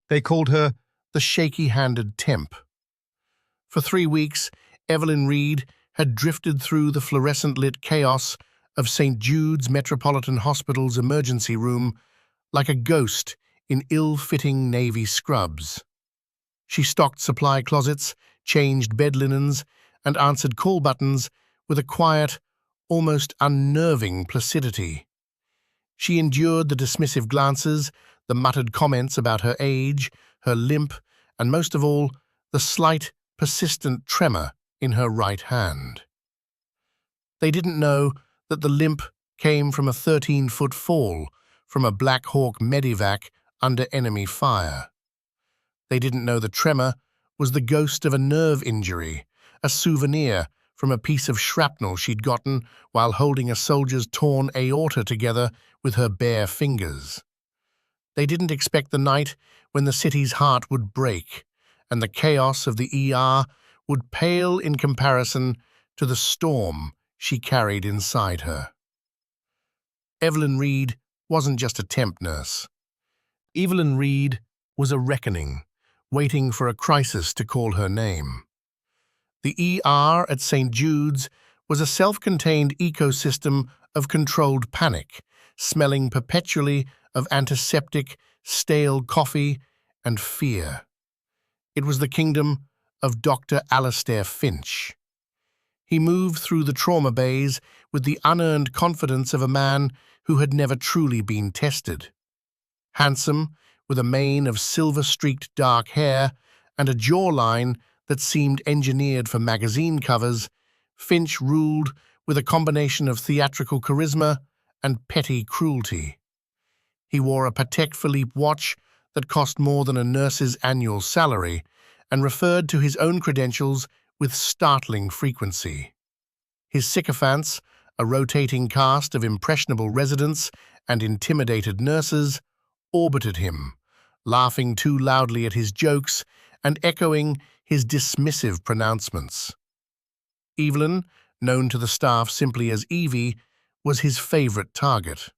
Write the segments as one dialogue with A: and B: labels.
A: They called her the shaky-handed Temp. For 3 weeks, Evelyn Reed had drifted through the fluorescent-lit chaos of St. Jude's Metropolitan Hospital's emergency room like a ghost in ill-fitting navy scrubs. She stocked supply closets, changed bed linens, and answered call buttons with a quiet, almost unnerving placidity. She endured the dismissive glances, the muttered comments about her age, her limp, and most of all, the slight, persistent tremor in her right hand. They didn't know that the limp came from a 13-foot fall from a Black Hawk medevac under enemy fire. They didn't know the tremor was the ghost of a nerve injury, a souvenir from a piece of shrapnel she'd gotten while holding a soldier's torn aorta together with her bare fingers. They didn't expect the night when the city's heart would break, and the chaos of the ER would pale in comparison to the storm she carried inside her. Evelyn Reed wasn't just a temp nurse. Evelyn Reed was a reckoning, waiting for a crisis to call her name. The ER at St. Jude's was a self-contained ecosystem of controlled panic, smelling perpetually of antiseptic, stale coffee, and fear. It was the kingdom of Dr. Alastair Finch. He moved through the trauma bays with the unearned confidence of a man who had never truly been tested. Handsome, with a mane of silver-streaked dark hair and a jawline that seemed engineered for magazine covers, Finch ruled with a combination of theatrical charisma and petty cruelty. He wore a Patek Philippe watch that cost more than a nurse's annual salary and referred to his own credentials with startling frequency. His sycophants, a rotating cast of impressionable residents and intimidated nurses, orbited him, laughing too loudly at his jokes and echoing his dismissive pronouncements. Evelyn, known to the staff simply as Evie, was his favorite target.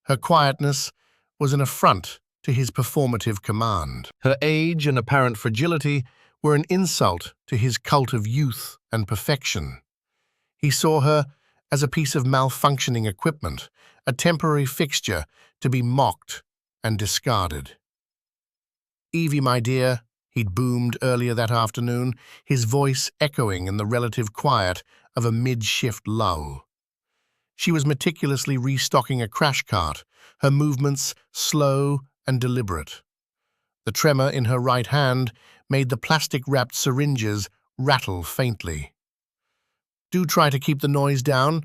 A: Her quietness was an affront to his performative command. Her age and apparent fragility were an insult to his cult of youth and perfection. He saw her as a piece of malfunctioning equipment, a temporary fixture to be mocked and discarded. "Evie, my dear," he'd boomed earlier that afternoon, his voice echoing in the relative quiet of a mid-shift lull. She was meticulously restocking a crash cart, her movements slow and deliberate. The tremor in her right hand made the plastic-wrapped syringes rattle faintly. "Do try to keep the noise down.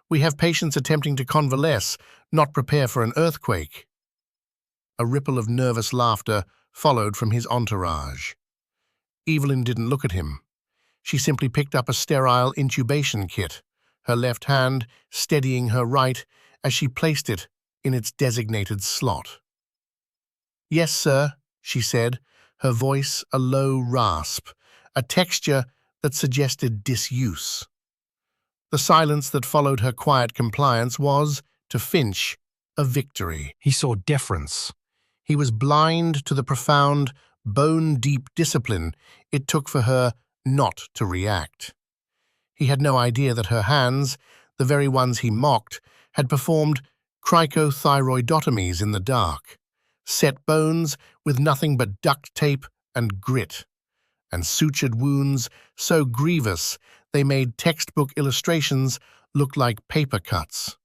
A: We have patients attempting to convalesce, not prepare for an earthquake." A ripple of nervous laughter followed from his entourage. Evelyn didn't look at him. She simply picked up a sterile intubation kit, her left hand steadying her right as she placed it in its designated slot. "Yes, sir," she said, her voice a low rasp, a texture that suggested disuse. The silence that followed her quiet compliance was, to Finch, a victory. He saw deference. He was blind to the profound, bone-deep discipline it took for her not to react. He had no idea that her hands, the very ones he mocked, had performed cricothyroidotomies in the dark, set bones with nothing but duct tape and grit, and sutured wounds so grievous they made textbook illustrations look like paper cuts.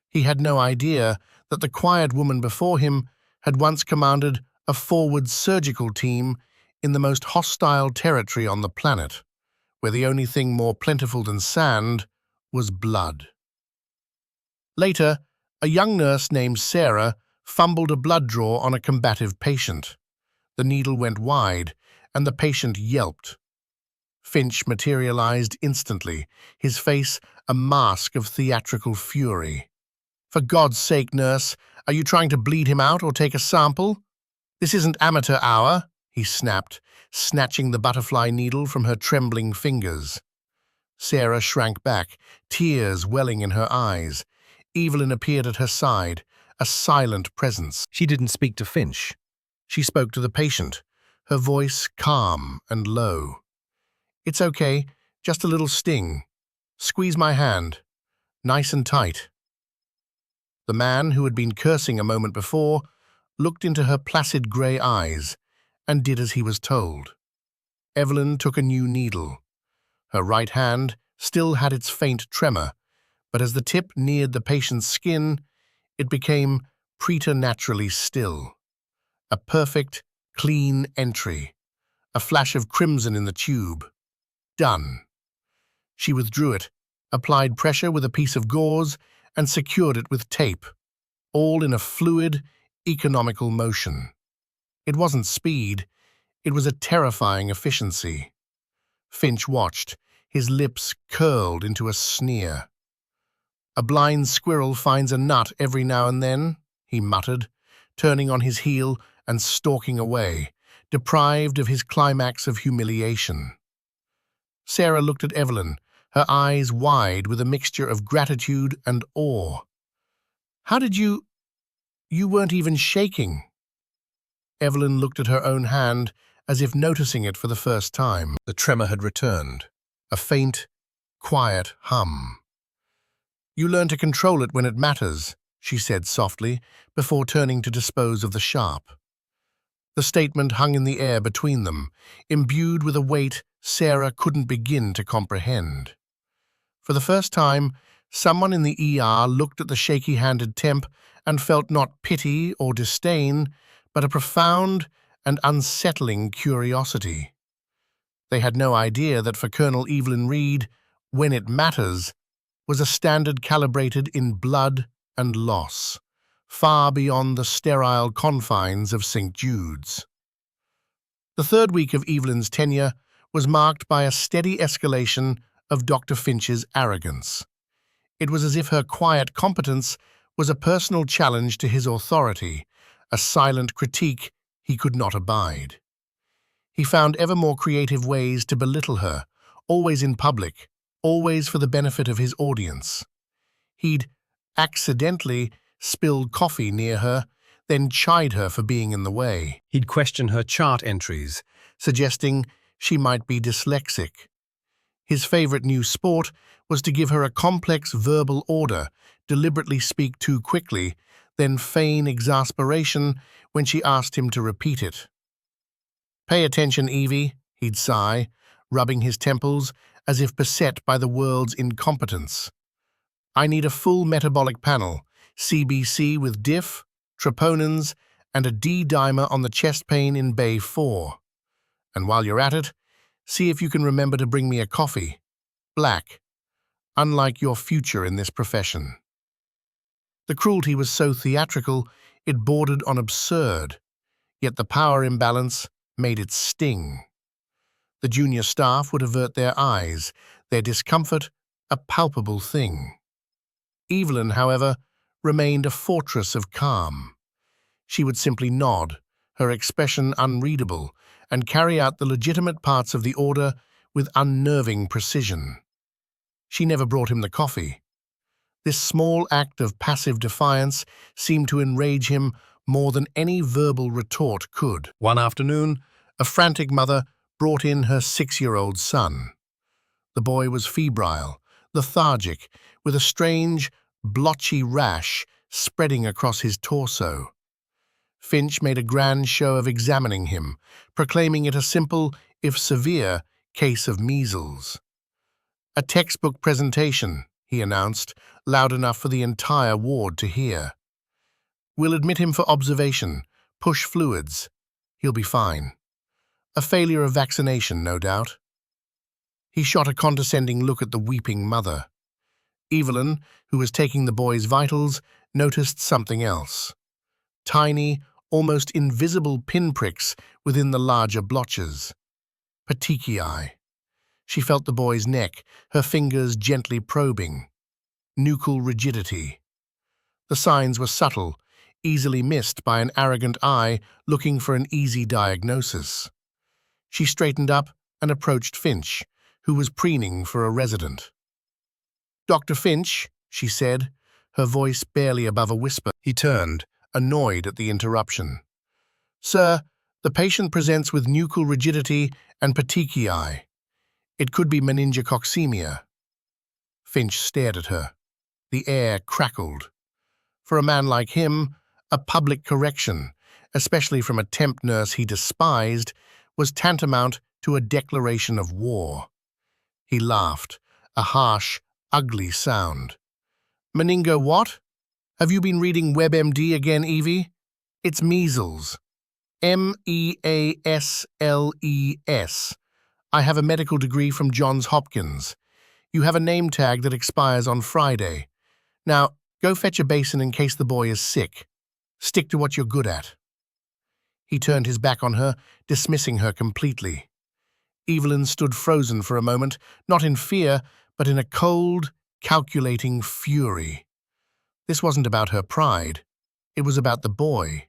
A: He had no idea that the quiet woman before him had once commanded a forward surgical team in the most hostile territory on the planet, where the only thing more plentiful than sand was blood. Later, a young nurse named Sarah fumbled a blood draw on a combative patient. The needle went wide, and the patient yelped. Finch materialized instantly, his face a mask of theatrical fury. "For God's sake, nurse, are you trying to bleed him out or take a sample? This isn't amateur hour," he snapped, snatching the butterfly needle from her trembling fingers. Sarah shrank back, tears welling in her eyes. Evelyn appeared at her side, a silent presence. She didn't speak to Finch. She spoke to the patient, her voice calm and low. "It's okay, just a little sting. Squeeze my hand, nice and tight." The man, who had been cursing a moment before, looked into her placid grey eyes and did as he was told. Evelyn took a new needle. Her right hand still had its faint tremor, but as the tip neared the patient's skin, it became preternaturally still. A perfect, clean entry. A flash of crimson in the tube. Done. She withdrew it, applied pressure with a piece of gauze, and secured it with tape, all in a fluid, economical motion. It wasn't speed, it was a terrifying efficiency. Finch watched, his lips curled into a sneer. "A blind squirrel finds a nut every now and then," he muttered, turning on his heel and stalking away, deprived of his climax of humiliation. Sarah looked at Evelyn, her eyes wide with a mixture of gratitude and awe. "How did you weren't even shaking." Evelyn looked at her own hand as if noticing it for the first time. The tremor had returned, a faint, quiet hum. "You learn to control it when it matters," she said softly, before turning to dispose of the sharp. The statement hung in the air between them, imbued with a weight Sarah couldn't begin to comprehend. For the first time, someone in the ER looked at the shaky-handed Temp and felt not pity or disdain, but a profound and unsettling curiosity. They had no idea that for Colonel Evelyn Reed, when it matters, was a standard calibrated in blood and loss, far beyond the sterile confines of St. Jude's. The third week of Evelyn's tenure was marked by a steady escalation of Dr. Finch's arrogance. It was as if her quiet competence was a personal challenge to his authority, a silent critique he could not abide. He found ever more creative ways to belittle her, always in public, always for the benefit of his audience. He'd accidentally spilled coffee near her, then chide her for being in the way. He'd question her chart entries, suggesting she might be dyslexic. His favorite new sport was to give her a complex verbal order, deliberately speak too quickly, then feign exasperation when she asked him to repeat it. "Pay attention, Evie," he'd sigh, rubbing his temples as if beset by the world's incompetence. "I need a full metabolic panel, CBC with diff, troponins, and a D-dimer on the chest pain in Bay 4. And while you're at it, see if you can remember to bring me a coffee. Black. Unlike your future in this profession." The cruelty was so theatrical, it bordered on absurd, yet the power imbalance made it sting. The junior staff would avert their eyes, their discomfort a palpable thing. Evelyn, however, remained a fortress of calm. She would simply nod, her expression unreadable, and carry out the legitimate parts of the order with unnerving precision. She never brought him the coffee. This small act of passive defiance seemed to enrage him more than any verbal retort could. One afternoon, a frantic mother brought in her 6-year-old son. The boy was febrile, lethargic, with a strange, blotchy rash spreading across his torso. Finch made a grand show of examining him, proclaiming it a simple, if severe, case of measles. "A textbook presentation," he announced, loud enough for the entire ward to hear. "We'll admit him for observation, push fluids. He'll be fine. A failure of vaccination, no doubt." He shot a condescending look at the weeping mother. Evelyn, who was taking the boy's vitals, noticed something else. Tiny, almost invisible pinpricks within the larger blotches. Petechiae. She felt the boy's neck, her fingers gently probing. Nuchal rigidity. The signs were subtle, easily missed by an arrogant eye looking for an easy diagnosis. She straightened up and approached Finch, who was preening for a resident. "Dr. Finch," she said, her voice barely above a whisper. He turned, annoyed at the interruption. Sir, the patient presents with nuchal rigidity and petechiae. It could be meningococcemia. Finch stared at her. The air crackled. For a man like him, a public correction, especially from a temp nurse he despised, was tantamount to a declaration of war. He laughed, a harsh, ugly sound. Meningo what? Have you been reading WebMD again, Evie? It's measles. MEASLES. I have a medical degree from Johns Hopkins. You have a name tag that expires on Friday. Now, go fetch a basin in case the boy is sick. Stick to what you're good at. He turned his back on her, dismissing her completely. Evelyn stood frozen for a moment, not in fear, but in a cold, calculating fury. This wasn't about her pride. It was about the boy.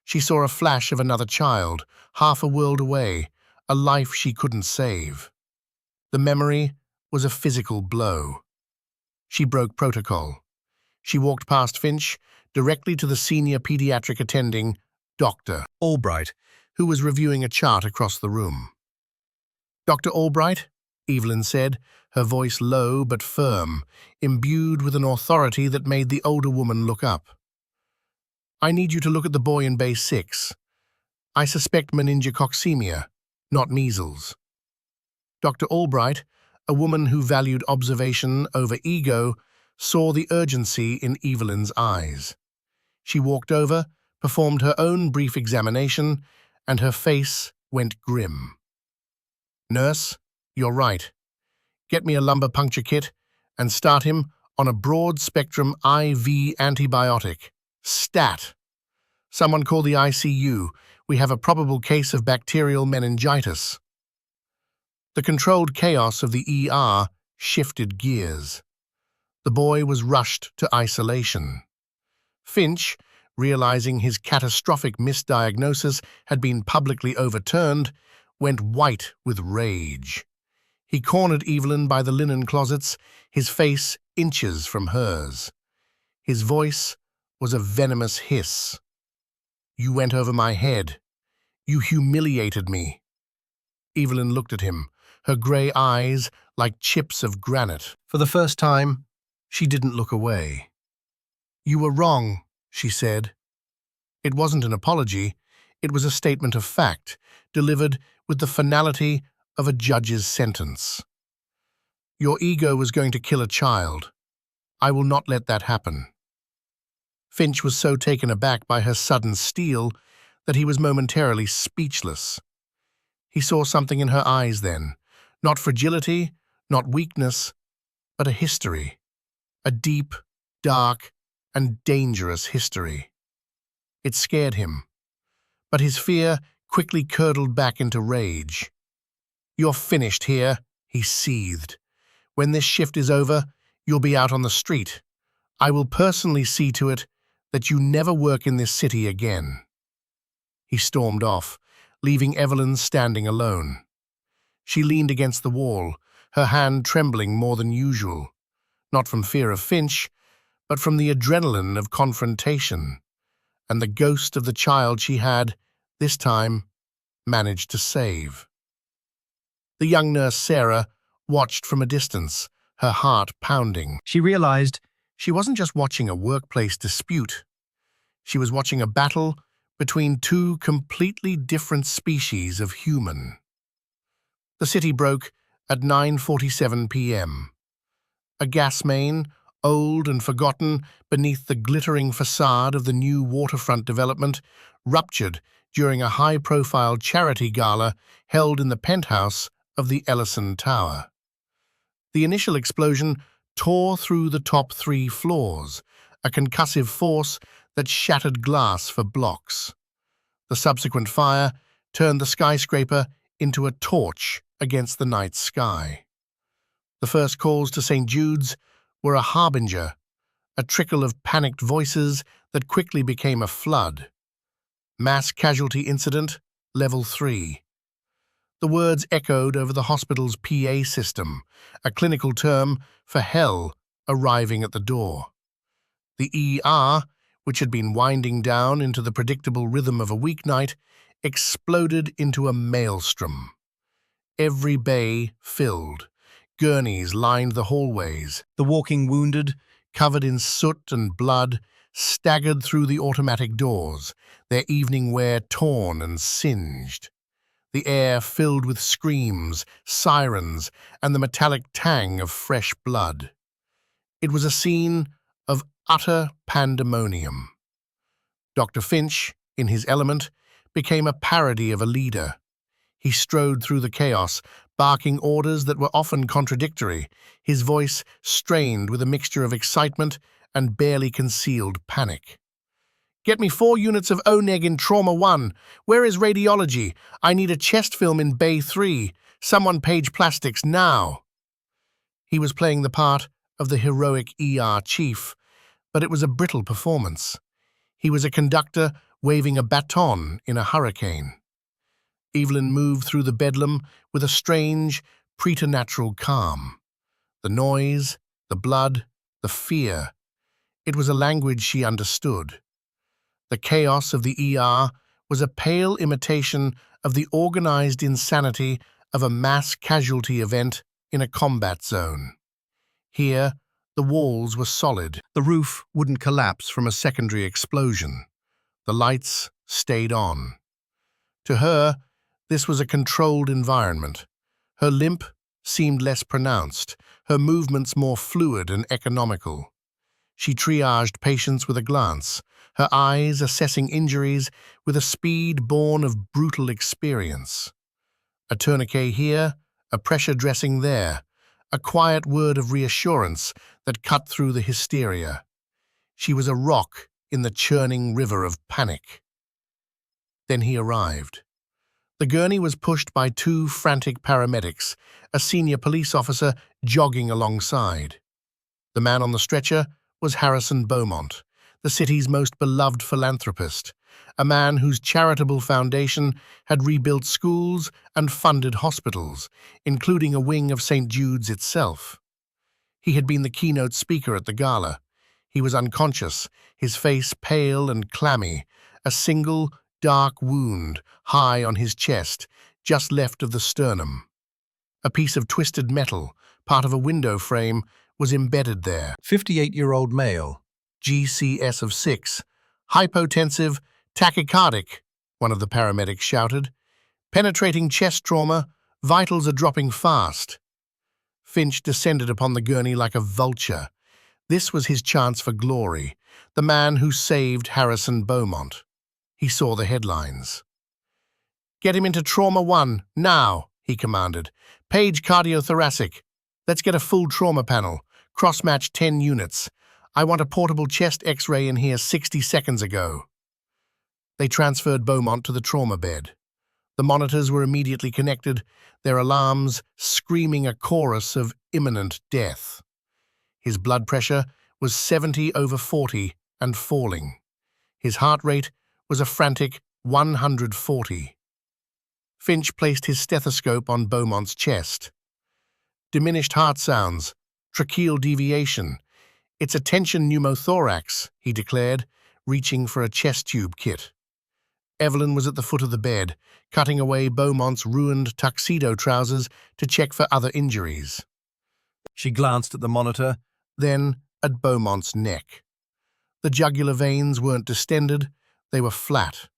A: She saw a flash of another child, half a world away, a life she couldn't save. The memory was a physical blow. She broke protocol. She walked past Finch, directly to the senior pediatric attending, Dr. Albright, who was reviewing a chart across the room. Dr. Albright, Evelyn said, her voice low but firm, imbued with an authority that made the older woman look up. I need you to look at the boy in Bay 6. I suspect meningococcemia, not measles. Dr. Albright, a woman who valued observation over ego, saw the urgency in Evelyn's eyes. She walked over, performed her own brief examination, and her face went grim. Nurse, you're right. Get me a lumbar puncture kit and start him on a broad-spectrum IV antibiotic. Stat. Someone call the ICU. We have a probable case of bacterial meningitis. The controlled chaos of the ER shifted gears. The boy was rushed to isolation. Finch, realizing his catastrophic misdiagnosis had been publicly overturned, went white with rage. He cornered Evelyn by the linen closets, his face inches from hers. His voice was a venomous hiss. You went over my head. You humiliated me. Evelyn looked at him, her grey eyes like chips of granite. For the first time, she didn't look away. You were wrong, she said. It wasn't an apology, it was a statement of fact, delivered with the finality of a judge's sentence. Your ego was going to kill a child. I will not let that happen. Finch was so taken aback by her sudden steel that he was momentarily speechless. He saw something in her eyes then, not fragility, not weakness, but a history, a deep, dark, and dangerous history. It scared him, but his fear quickly curdled back into rage. You're finished here, he seethed. When this shift is over, you'll be out on the street. I will personally see to it that you never work in this city again. He stormed off, leaving Evelyn standing alone. She leaned against the wall, her hand trembling more than usual, not from fear of Finch, but from the adrenaline of confrontation, and the ghost of the child she had, this time, managed to save. The young nurse Sarah watched from a distance, her heart pounding. She realized she wasn't just watching a workplace dispute. She was watching a battle between two completely different species of human. The city broke at 9:47 p.m. A gas main, old and forgotten beneath the glittering facade of the new waterfront development, ruptured during a high-profile charity gala held in the penthouse of the Ellison Tower. The initial explosion tore through the top 3 floors, a concussive force that shattered glass for blocks. The subsequent fire turned the skyscraper into a torch against the night sky. The first calls to St. Jude's were a harbinger, a trickle of panicked voices that quickly became a flood. Mass casualty incident, level 3. The words echoed over the hospital's PA system, a clinical term for hell arriving at the door. The ER, which had been winding down into the predictable rhythm of a weeknight, exploded into a maelstrom. Every bay filled. Gurneys lined the hallways. The walking wounded, covered in soot and blood, staggered through the automatic doors, their evening wear torn and singed. The air filled with screams, sirens, and the metallic tang of fresh blood. It was a scene of utter pandemonium. Dr. Finch, in his element, became a parody of a leader. He strode through the chaos, barking orders that were often contradictory, his voice strained with a mixture of excitement and barely concealed panic. "Get me 4 units of ONEG in Trauma 1. Where is radiology? I need a chest film in Bay 3. Someone page plastics now." He was playing the part of the heroic ER chief, but it was a brittle performance. He was a conductor waving a baton in a hurricane. Evelyn moved through the bedlam with a strange, preternatural calm. The noise, the blood, the fear. It was a language she understood. The chaos of the ER was a pale imitation of the organized insanity of a mass casualty event in a combat zone. Here, the walls were solid. The roof wouldn't collapse from a secondary explosion. The lights stayed on. To her, this was a controlled environment. Her limp seemed less pronounced, her movements more fluid and economical. She triaged patients with a glance, her eyes assessing injuries with a speed born of brutal experience. A tourniquet here, a pressure dressing there, a quiet word of reassurance that cut through the hysteria. She was a rock in the churning river of panic. Then he arrived. The gurney was pushed by 2 frantic paramedics, a senior police officer jogging alongside. The man on the stretcher was Harrison Beaumont, the city's most beloved philanthropist, a man whose charitable foundation had rebuilt schools and funded hospitals, including a wing of St. Jude's itself. He had been the keynote speaker at the gala. He was unconscious, his face pale and clammy, a single, dark wound high on his chest, just left of the sternum. A piece of twisted metal, part of a window frame, was embedded there. 58-year-old male, GCS of 6, hypotensive, tachycardic, one of the paramedics shouted. Penetrating chest trauma, vitals are dropping fast. Finch descended upon the gurney like a vulture. This was his chance for glory, the man who saved Harrison Beaumont. He saw the headlines. "Get him into Trauma 1, now," he commanded. "Page cardiothoracic. Let's get a full trauma panel. Cross-match 10 units. I want a portable chest X-ray in here 60 seconds ago." They transferred Beaumont to the trauma bed. The monitors were immediately connected, their alarms screaming a chorus of imminent death. His blood pressure was 70/40 and falling. His heart rate was a frantic 140. Finch placed his stethoscope on Beaumont's chest. "Diminished heart sounds, tracheal deviation. It's a tension pneumothorax," he declared, reaching for a chest tube kit. Evelyn was at the foot of the bed, cutting away Beaumont's ruined tuxedo trousers to check for other injuries. She glanced at the monitor, then at Beaumont's neck. The jugular veins weren't distended, they were flat.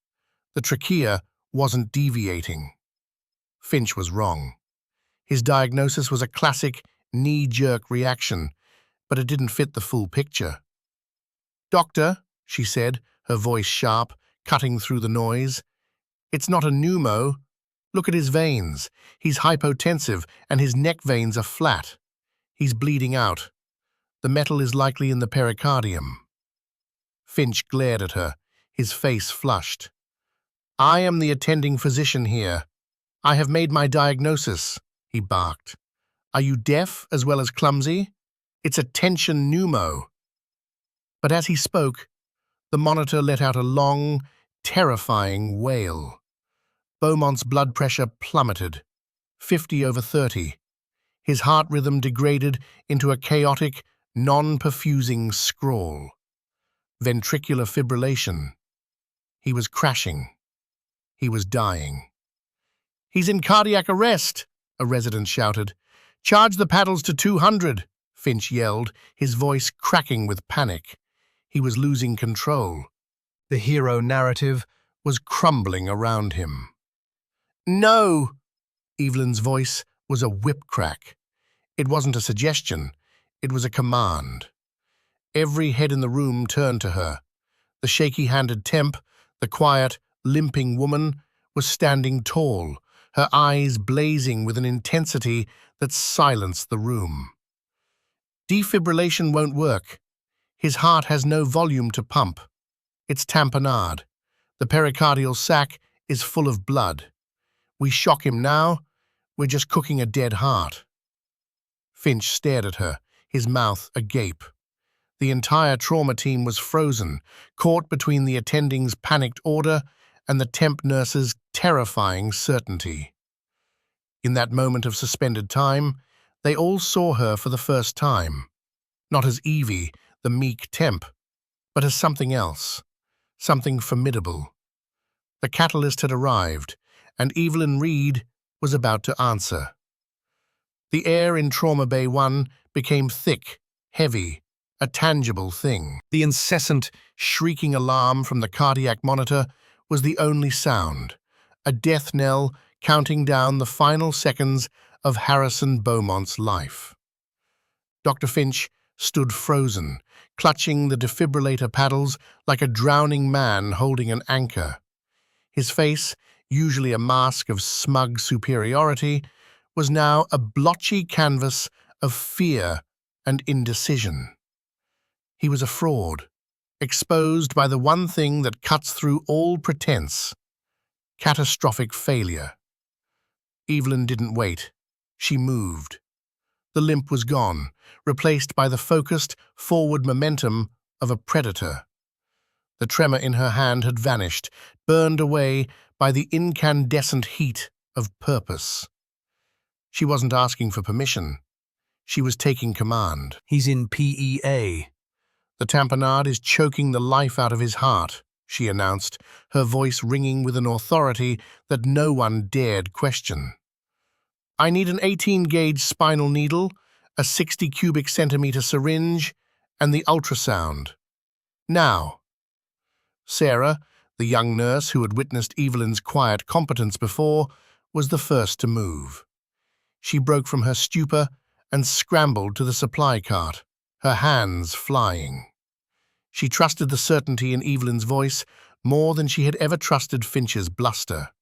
A: The trachea wasn't deviating. Finch was wrong. His diagnosis was a classic knee-jerk reaction, but it didn't fit the full picture. "Doctor," she said, her voice sharp, cutting through the noise, "it's not a pneumo. Look at his veins. He's hypotensive, and his neck veins are flat. He's bleeding out. The metal is likely in the pericardium." Finch glared at her, his face flushed. "I am the attending physician here. I have made my diagnosis," he barked. "Are you deaf as well as clumsy? It's a tension pneumo." But as he spoke, the monitor let out a long, terrifying wail. Beaumont's blood pressure plummeted, 50/30. His heart rhythm degraded into a chaotic, non-perfusing scrawl. Ventricular fibrillation. He was crashing. He was dying. "He's in cardiac arrest," a resident shouted. "Charge the paddles to 200, Finch yelled, his voice cracking with panic. He was losing control. The hero narrative was crumbling around him. "No!" Evelyn's voice was a whip crack. It wasn't a suggestion. It was a command. Every head in the room turned to her. The shaky-handed Temp, the quiet, limping woman, was standing tall, her eyes blazing with an intensity that silenced the room. "Defibrillation won't work. His heart has no volume to pump. It's tamponade. The pericardial sac is full of blood. We shock him now, we're just cooking a dead heart." Finch stared at her, his mouth agape. The entire trauma team was frozen, caught between the attending's panicked order and the Temp nurse's terrifying certainty. In that moment of suspended time, they all saw her for the first time, not as Evie, the meek Temp, but as something else, something formidable. The catalyst had arrived, and Evelyn Reed was about to answer. The air in Trauma Bay 1 became thick, heavy, a tangible thing. The incessant, shrieking alarm from the cardiac monitor was the only sound, a death knell counting down the final seconds of Harrison Beaumont's life. Dr. Finch stood frozen, clutching the defibrillator paddles like a drowning man holding an anchor. His face, usually a mask of smug superiority, was now a blotchy canvas of fear and indecision. He was a fraud, exposed by the one thing that cuts through all pretense: catastrophic failure. Evelyn didn't wait. She moved. The limp was gone, replaced by the focused, forward momentum of a predator. The tremor in her hand had vanished, burned away by the incandescent heat of purpose. She wasn't asking for permission. She was taking command. "He's in PEA. The tamponade is choking the life out of his heart," she announced, her voice ringing with an authority that no one dared question. "I need an 18-gauge spinal needle, a 60 cubic centimeter syringe, and the ultrasound. Now." Sarah, the young nurse who had witnessed Evelyn's quiet competence before, was the first to move. She broke from her stupor and scrambled to the supply cart, her hands flying. She trusted the certainty in Evelyn's voice more than she had ever trusted Finch's bluster.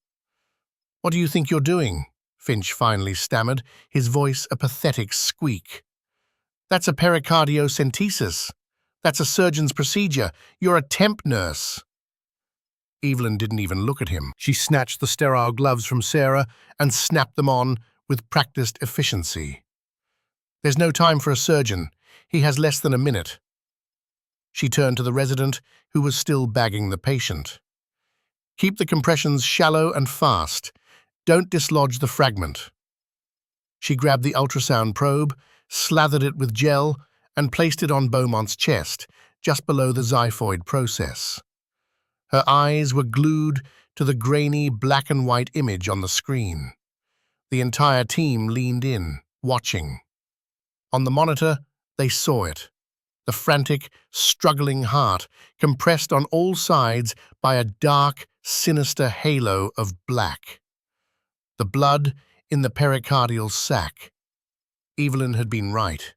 A: "What do you think you're doing?" Finch finally stammered, his voice a pathetic squeak. "That's a pericardiocentesis. That's a surgeon's procedure. You're a Temp nurse." Evelyn didn't even look at him. She snatched the sterile gloves from Sarah and snapped them on with practiced efficiency. "There's no time for a surgeon. He has less than a minute." She turned to the resident, who was still bagging the patient. "Keep the compressions shallow and fast. Don't dislodge the fragment." She grabbed the ultrasound probe, slathered it with gel, and placed it on Beaumont's chest, just below the xiphoid process. Her eyes were glued to the grainy black-and-white image on the screen. The entire team leaned in, watching. On the monitor, they saw it. The frantic, struggling heart, compressed on all sides by a dark, sinister halo of black. The blood in the pericardial sac. Evelyn had been right.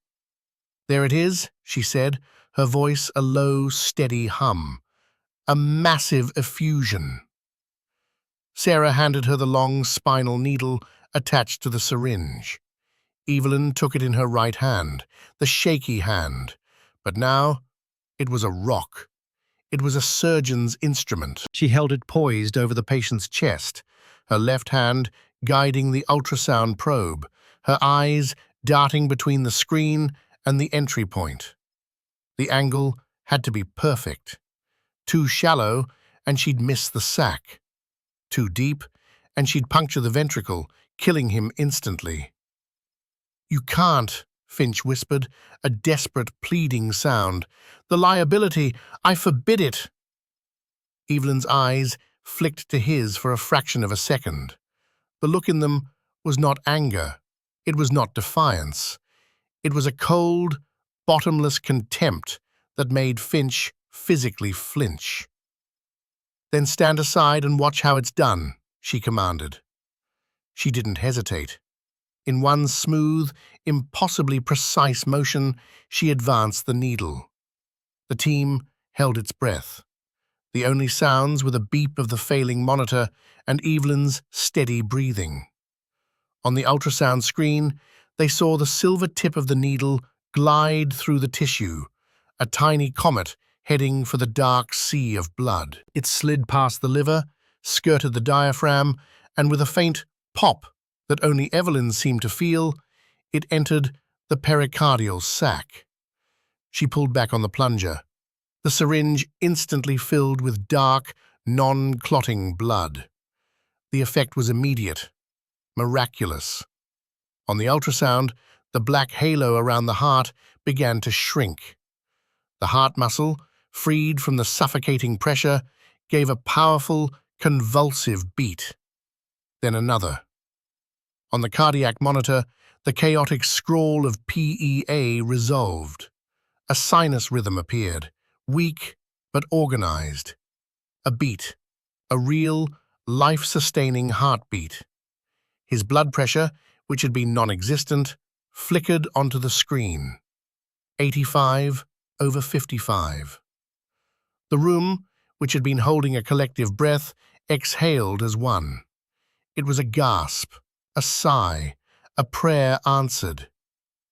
A: "There it is," she said, her voice a low, steady hum. "A massive effusion." Sarah handed her the long spinal needle attached to the syringe. Evelyn took it in her right hand, the shaky hand. But now, it was a rock. It was a surgeon's instrument. She held it poised over the patient's chest, her left hand guiding the ultrasound probe, her eyes darting between the screen and the entry point. The angle had to be perfect. Too shallow, and she'd miss the sac. Too deep, and she'd puncture the ventricle, killing him instantly. "You can't," Finch whispered, a desperate, pleading sound. "The liability! I forbid it!" Evelyn's eyes flicked to his for a fraction of a second. The look in them was not anger. It was not defiance. It was a cold, bottomless contempt that made Finch physically flinch. "Then stand aside and watch how it's done," she commanded. She didn't hesitate. In one smooth, impossibly precise motion, she advanced the needle. The team held its breath. The only sounds were the beep of the failing monitor and Evelyn's steady breathing. On the ultrasound screen, they saw the silver tip of the needle glide through the tissue, a tiny comet heading for the dark sea of blood. It slid past the liver, skirted the diaphragm, and with a faint pop that only Evelyn seemed to feel, it entered the pericardial sac. She pulled back on the plunger. The syringe instantly filled with dark, non-clotting blood. The effect was immediate, miraculous. On the ultrasound, the black halo around the heart began to shrink. The heart muscle, freed from the suffocating pressure, gave a powerful, convulsive beat. Then another. On the cardiac monitor, the chaotic scrawl of PEA resolved. A sinus rhythm appeared, weak but organized. A beat, a real, life-sustaining heartbeat. His blood pressure, which had been non-existent, flickered onto the screen. 85/55. The room, which had been holding a collective breath, exhaled as one. It was a gasp, a sigh, a prayer answered.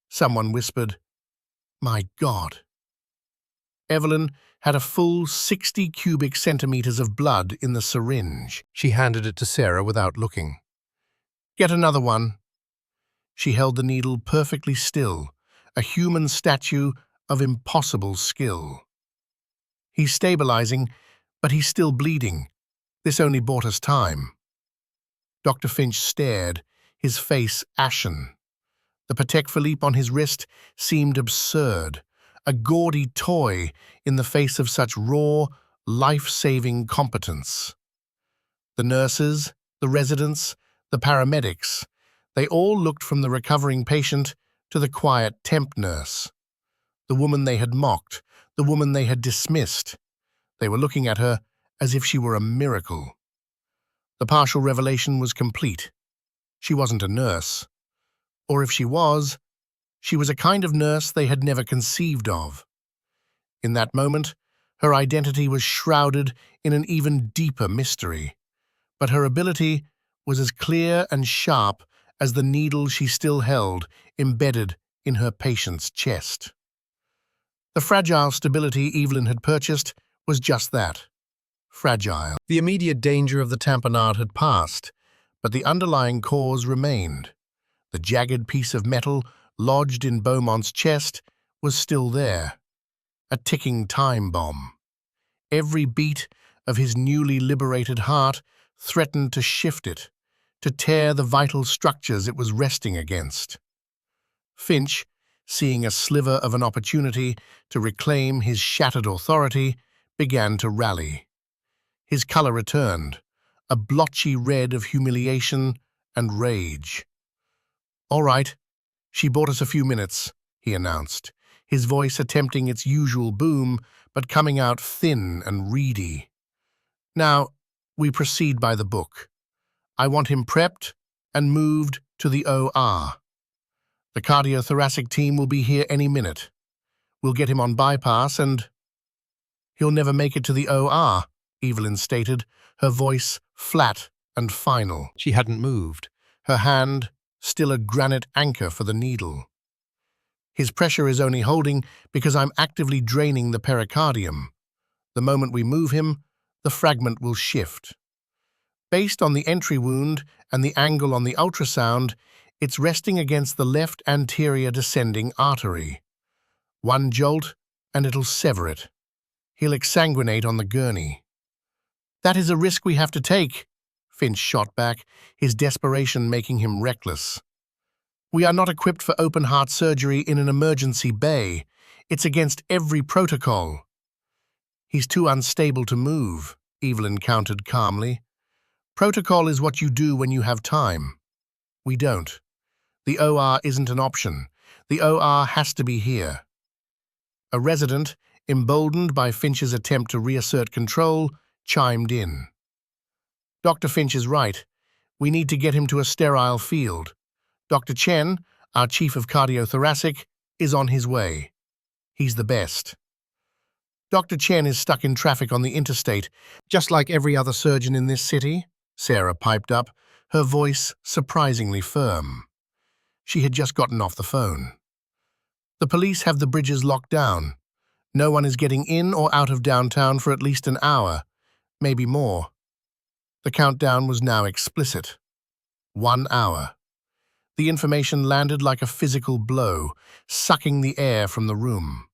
A: Someone whispered, "My God." Evelyn had a full 60 cubic centimeters of blood in the syringe. She handed it to Sarah without looking. "Get another one." She held the needle perfectly still, a human statue of impossible skill. "He's stabilizing, but he's still bleeding. This only bought us time." Dr. Finch stared, his face ashen. The Patek Philippe on his wrist seemed absurd, a gaudy toy in the face of such raw, life-saving competence. The nurses, the residents, the paramedics, they all looked from the recovering patient to the quiet temp nurse. The woman they had mocked, the woman they had dismissed. They were looking at her as if she were a miracle. The partial revelation was complete. She wasn't a nurse. Or if she was a kind of nurse they had never conceived of. In that moment, her identity was shrouded in an even deeper mystery, but her ability was as clear and sharp as the needle she still held embedded in her patient's chest. The fragile stability Evelyn had purchased was just that, fragile. The immediate danger of the tamponade had passed, but the underlying cause remained. The jagged piece of metal lodged in Beaumont's chest was still there, a ticking time bomb. Every beat of his newly liberated heart threatened to shift it, to tear the vital structures it was resting against. Finch, seeing a sliver of an opportunity to reclaim his shattered authority, began to rally. His color returned, a blotchy red of humiliation and rage. "All right, she bought us a few minutes," he announced, his voice attempting its usual boom, but coming out thin and reedy. "Now, we proceed by the book. I want him prepped and moved to the OR. The cardiothoracic team will be here any minute. We'll get him on bypass and—" "He'll never make it to the OR," Evelyn stated, her voice flat and final. She hadn't moved, her hand still a granite anchor for the needle. "His pressure is only holding because I'm actively draining the pericardium. The moment we move him, the fragment will shift. Based on the entry wound and the angle on the ultrasound, it's resting against the left anterior descending artery. One jolt, and it'll sever it. He'll exsanguinate on the gurney." "That is a risk we have to take," Finch shot back, his desperation making him reckless. We are not equipped for open-heart surgery in an emergency bay. It's against every protocol. He's too unstable to move, Evelyn countered calmly. Protocol is what you do when you have time. We don't. The OR isn't an option. The OR has to be here. A resident, emboldened by Finch's attempt to reassert control, chimed in. Dr. Finch is right. We need to get him to a sterile field. Dr. Chen, our chief of cardiothoracic, is on his way. He's the best. Dr. Chen is stuck in traffic on the interstate, just like every other surgeon in this city, Sarah piped up, her voice surprisingly firm. She had just gotten off the phone. The police have the bridges locked down. No one is getting in or out of downtown for at least an hour, maybe more. The countdown was now explicit. 1 hour. The information landed like a physical blow, sucking the air from the room.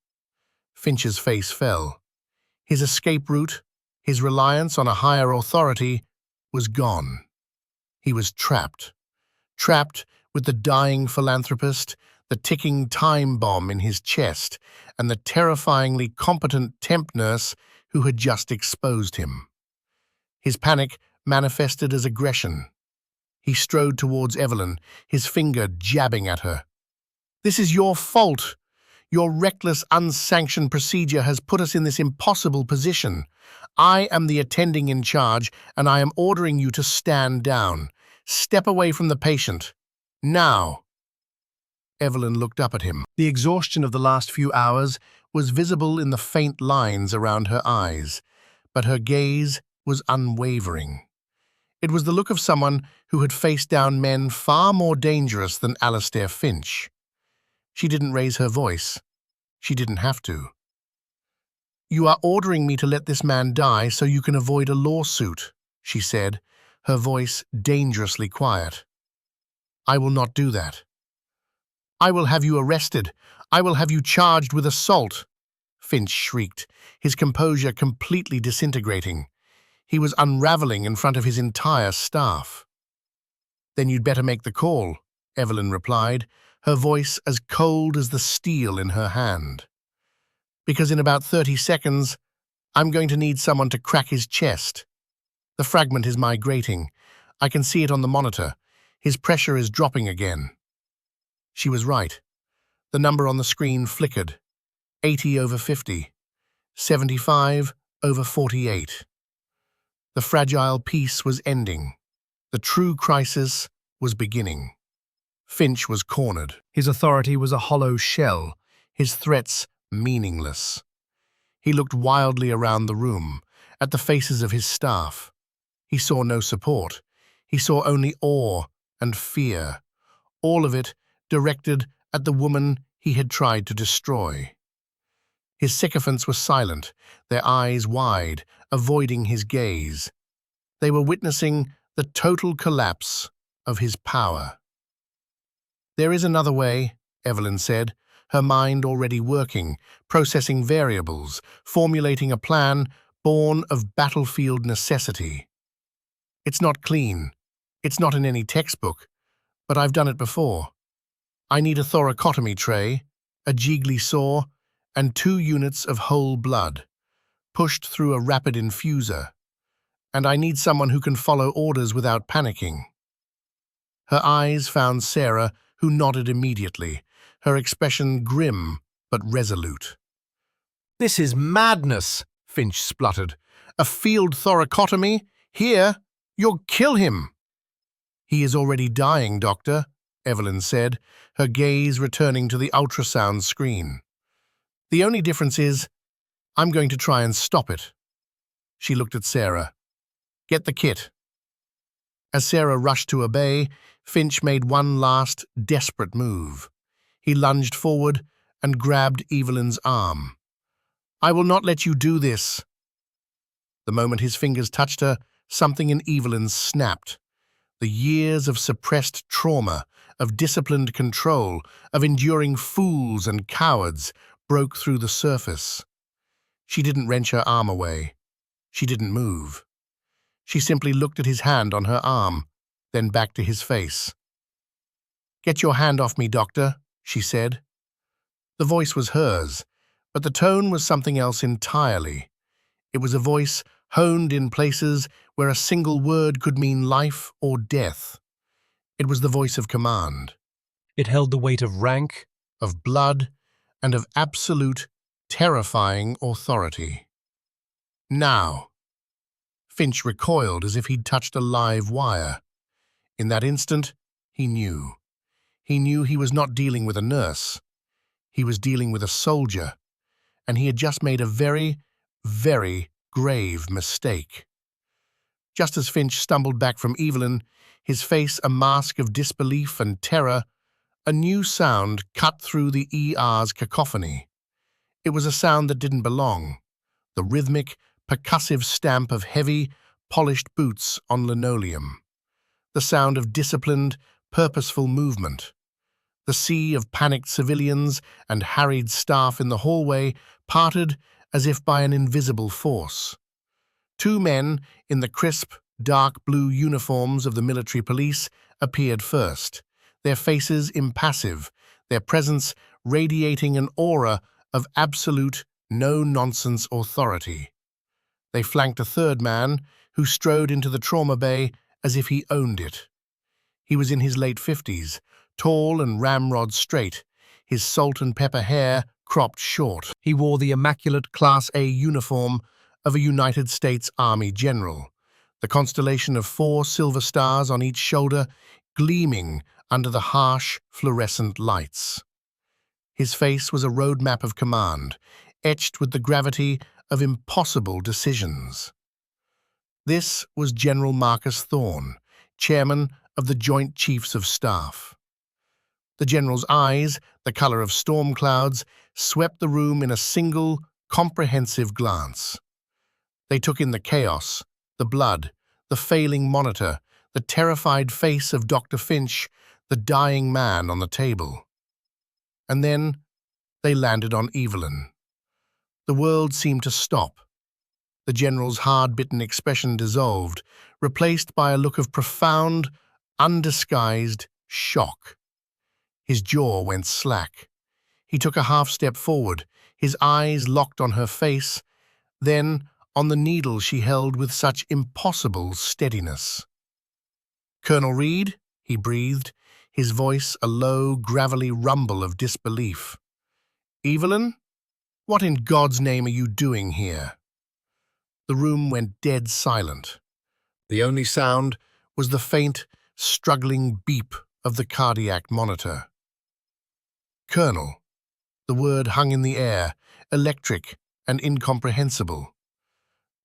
A: Finch's face fell. His escape route, his reliance on a higher authority, was gone. He was trapped. Trapped with the dying philanthropist, the ticking time bomb in his chest, and the terrifyingly competent temp nurse who had just exposed him. His panic manifested as aggression. He strode towards Evelyn, his finger jabbing at her. "This is your fault. Your reckless, unsanctioned procedure has put us in this impossible position. I am the attending in charge, and I am ordering you to stand down. Step away from the patient. Now." Evelyn looked up at him. The exhaustion of the last few hours was visible in the faint lines around her eyes, but her gaze was unwavering. It was the look of someone who had faced down men far more dangerous than Alistair Finch. She didn't raise her voice. She didn't have to. "You are ordering me to let this man die so you can avoid a lawsuit," she said, her voice dangerously quiet. "I will not do that. I will have you arrested. I will have you charged with assault," Finch shrieked, his composure completely disintegrating. He was unraveling in front of his entire staff. "Then you'd better make the call," Evelyn replied, her voice as cold as the steel in her hand. "Because in about 30 seconds, I'm going to need someone to crack his chest. The fragment is migrating. I can see it on the monitor. His pressure is dropping again." She was right. The number on the screen flickered. 80/50. 75/48. The fragile peace was ending. The true crisis was beginning. Finch was cornered. His authority was a hollow shell, his threats meaningless. He looked wildly around the room, at the faces of his staff. He saw no support. He saw only awe and fear, all of it directed at the woman he had tried to destroy. His sycophants were silent, their eyes wide, avoiding his gaze. They were witnessing the total collapse of his power. "There is another way," Evelyn said, her mind already working, processing variables, formulating a plan born of battlefield necessity. "It's not clean. It's not in any textbook, but I've done it before. I need a thoracotomy tray, a jiggly saw, and 2 units of whole blood, pushed through a rapid infuser. And I need someone who can follow orders without panicking." Her eyes found Sarah, who nodded immediately, her expression grim but resolute. "This is madness," Finch spluttered. "A field thoracotomy? Here? You'll kill him." "He is already dying, Doctor," Evelyn said, her gaze returning to the ultrasound screen. "The only difference is, I'm going to try and stop it." She looked at Sarah. "Get the kit." As Sarah rushed to obey, Finch made one last, desperate move. He lunged forward and grabbed Evelyn's arm. "I will not let you do this." The moment his fingers touched her, something in Evelyn snapped. The years of suppressed trauma, of disciplined control, of enduring fools and cowards broke through the surface. She didn't wrench her arm away. She didn't move. She simply looked at his hand on her arm, then back to his face. "Get your hand off me, doctor," she said. The voice was hers, but the tone was something else entirely. It was a voice honed in places where a single word could mean life or death. It was the voice of command,
B: It held the weight of rank.
A: of blood, and of absolute, terrifying authority. Now. Finch recoiled as if he'd touched a live wire. In that instant, he knew. He knew he was not dealing with a nurse. He was dealing with a soldier, and he had just made a very, very grave mistake. Just as Finch stumbled back from Evelyn, his face a mask of disbelief and terror, a new sound cut through the ER's cacophony. It was a sound that didn't belong, the rhythmic, percussive stamp of heavy, polished boots on linoleum, the sound of disciplined, purposeful movement. The sea of panicked civilians and harried staff in the hallway parted as if by an invisible force. Two men in the crisp, dark blue uniforms of the military police appeared first, their faces impassive, their presence radiating an aura of absolute, no-nonsense authority. They flanked a third man who strode into the trauma bay as if he owned it. He was in his late 50s, tall and ramrod straight, his salt and pepper hair cropped short. He wore the immaculate Class A uniform of a United States Army general, the constellation of 4 silver stars on each shoulder gleaming under the harsh, fluorescent lights. His face was a roadmap of command, etched with the gravity of impossible decisions. This was General Marcus Thorne, chairman of the Joint Chiefs of Staff. The general's eyes, the color of storm clouds, swept the room in a single, comprehensive glance. They took in the chaos, the blood, the failing monitor, the terrified face of Dr. Finch, the dying man on the table. And then they landed on Evelyn. The world seemed to stop. The general's hard-bitten expression dissolved, replaced by a look of profound, undisguised shock. His jaw went slack. He took a half-step forward, his eyes locked on her face, then on the needle she held with such impossible steadiness. "Colonel Reed," he breathed, his voice a low, gravelly rumble of disbelief. "Evelyn? What in God's name are you doing here?" The room went dead silent. The only sound was the faint, struggling beep of the cardiac monitor. "Colonel." The word hung in the air, electric and incomprehensible.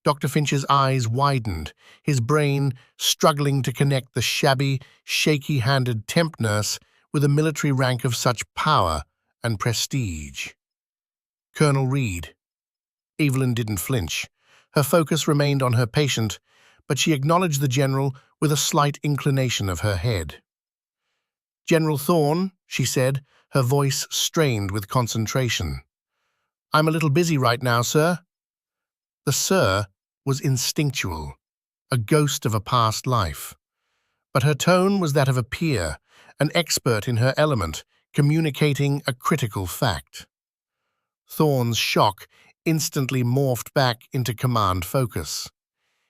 A: Dr. Finch's eyes widened, his brain struggling to connect the shabby, shaky-handed temp nurse with a military rank of such power and prestige. "Colonel Reed." Evelyn didn't flinch. Her focus remained on her patient, but she acknowledged the general with a slight inclination of her head. "General Thorne," she said, her voice strained with concentration. "I'm a little busy right now, sir." The "sir" was instinctual, a ghost of a past life. But her tone was that of a peer, an expert in her element, communicating a critical fact. Thorne's shock instantly morphed back into command focus.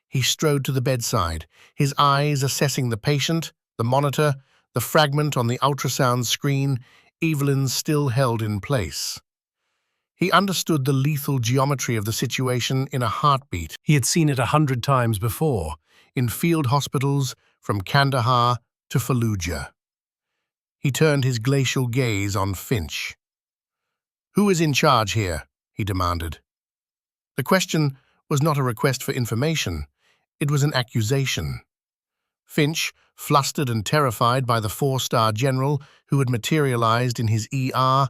A: He strode to the bedside, his eyes assessing the patient, the monitor, the fragment on the ultrasound screen Evelyn still held in place. He understood the lethal geometry of the situation in a heartbeat. He had seen it 100 times before, in field hospitals from Kandahar to Fallujah. He turned his glacial gaze on Finch. "Who is in charge here?" he demanded. The question was not a request for information, it was an accusation. Finch, flustered and terrified by the 4-star general who had materialized in his ER,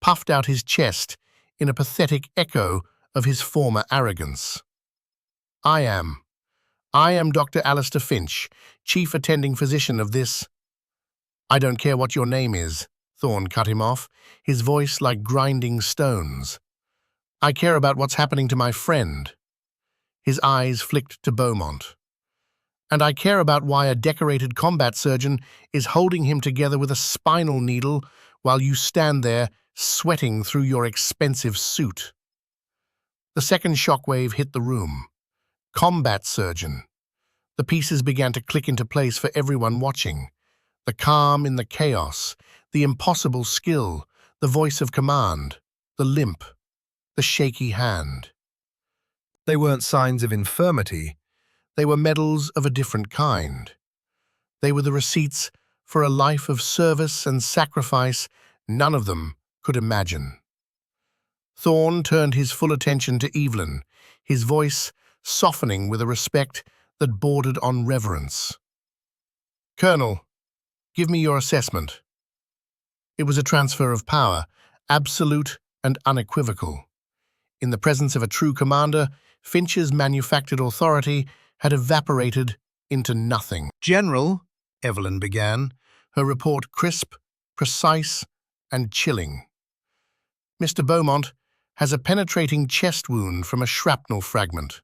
A: puffed out his chest in a pathetic echo of his former arrogance. I am Dr. Alistair Finch, chief attending physician of this—" "I don't care what your name is," Thorne cut him off, his voice like grinding stones. "I care about what's happening to my friend." His eyes flicked to Beaumont. And I care about why a decorated combat surgeon is holding him together with a spinal needle while you stand there sweating through your expensive suit. The second shockwave hit the room. Combat surgeon. The pieces began to click into place for everyone watching. The calm in the chaos, the impossible skill, the voice of command, the limp, the shaky hand.
C: They weren't signs of infirmity.
A: They were medals of a different kind. They were the receipts for a life of service and sacrifice none of them could imagine. Thorne turned his full attention to Evelyn, his voice softening with a respect that bordered on reverence. "Colonel, give me your assessment." It was a transfer of power, absolute and unequivocal. In the presence of a true commander, Finch's manufactured authority had evaporated into nothing. "General," Evelyn began, her report crisp, precise, and chilling. "Mr. Beaumont has a penetrating chest wound from a shrapnel fragment,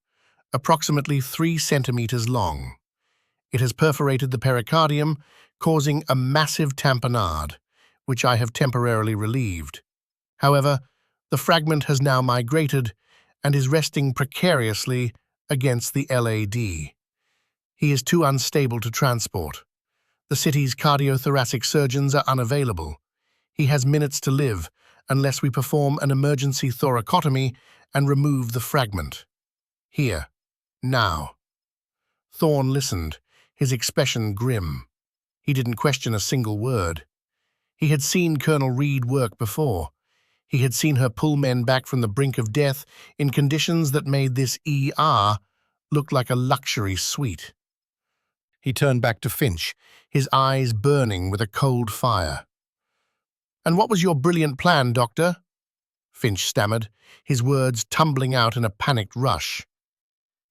A: approximately 3 centimeters long. It has perforated the pericardium, causing a massive tamponade, which I have temporarily relieved. However, the fragment has now migrated and is resting precariously against the LAD. He is too unstable to transport. The city's cardiothoracic surgeons are unavailable. He has minutes to live unless we perform an emergency thoracotomy and remove the fragment. Here, now." Thorne listened, his expression grim. He didn't question a single word. He had seen Colonel Reed work before. He had seen her pull men back from the brink of death in conditions that made this ER look like a luxury suite. He turned back to Finch, his eyes burning with a cold fire. "And what was your brilliant plan, Doctor?" Finch stammered, his words tumbling out in a panicked rush.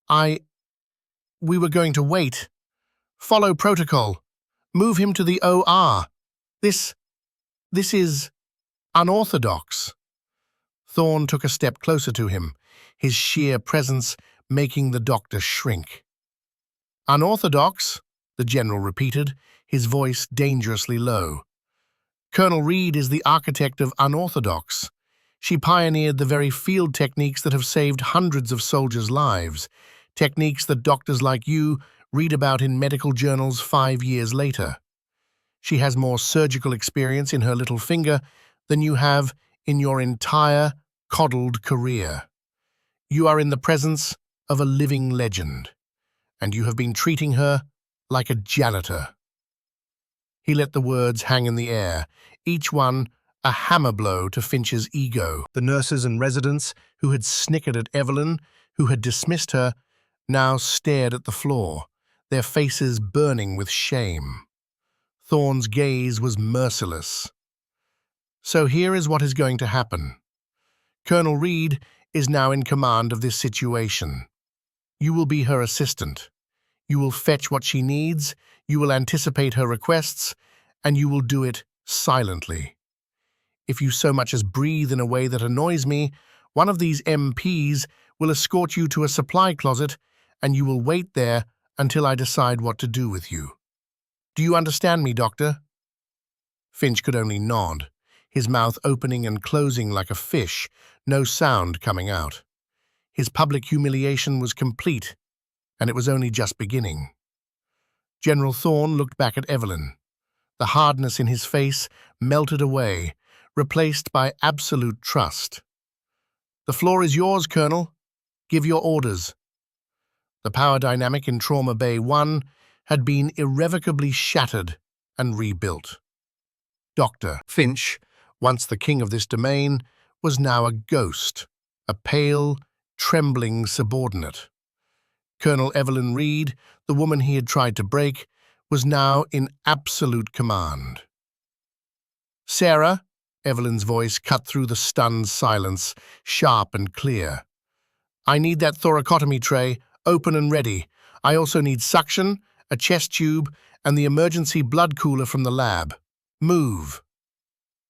A: We were going to wait. Follow protocol. Move him to the OR. This is unorthodox." Thorne took a step closer to him, his sheer presence making the doctor shrink. "Unorthodox?" the general repeated, his voice dangerously low. "Colonel Reed is the architect of unorthodox. She pioneered the very field techniques that have saved hundreds of soldiers' lives, techniques that doctors like you read about in medical journals 5 years later. She has more surgical experience in her little finger than you have in your entire coddled career. You are in the presence of a living legend, and you have been treating her like a janitor." He let the words hang in the air, each one a hammer blow to Finch's ego. The nurses and residents, who had snickered at Evelyn, who had dismissed her, now stared at the floor, their faces burning with shame. Thorne's gaze was merciless. "So here is what is going to happen. Colonel Reed is now in command of this situation. You will be her assistant. You will fetch what she needs, you will anticipate her requests, and you will do it silently. If you so much as breathe in a way that annoys me, one of these MPs will escort you to a supply closet, and you will wait there until I decide what to do with you. Do you understand me, Doctor?" Finch could only nod, his mouth opening and closing like a fish, no sound coming out. His public humiliation was complete, and it was only just beginning. General Thorne looked back at Evelyn. The hardness in his face melted away, replaced by absolute trust. "The floor is yours, Colonel. Give your orders." The power dynamic in Trauma Bay 1 had been irrevocably shattered and rebuilt. Dr. Finch, once the king of this domain, was now a ghost, a pale, trembling subordinate. Colonel Evelyn Reed, the woman he had tried to break, was now in absolute command. "Sarah," Evelyn's voice cut through the stunned silence, sharp and clear. "I need that thoracotomy tray, open and ready. I also need suction, a chest tube, and the emergency blood cooler from the lab. Move."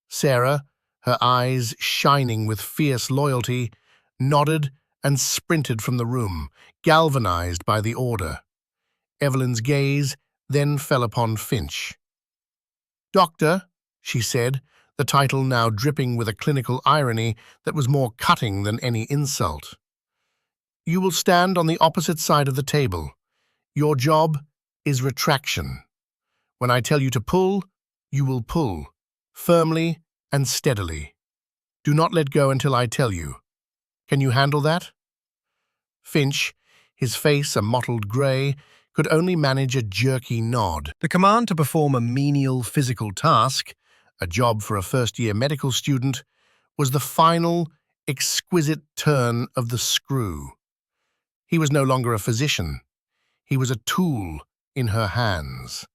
A: Sarah, her eyes shining with fierce loyalty, nodded and sprinted from the room, galvanized by the order. Evelyn's gaze then fell upon Finch. "Doctor," she said, the title now dripping with a clinical irony that was more cutting than any insult. "You will stand on the opposite side of the table. Your job is retraction. When I tell you to pull, you will pull, firmly and steadily. Do not let go until I tell you. Can you handle that?" Finch, his face a mottled grey, could only manage a jerky nod.
C: The command to perform a menial physical task,
A: A job for a first-year medical student, was the final, exquisite turn of the screw. He was no longer a physician. He was a tool in her hands.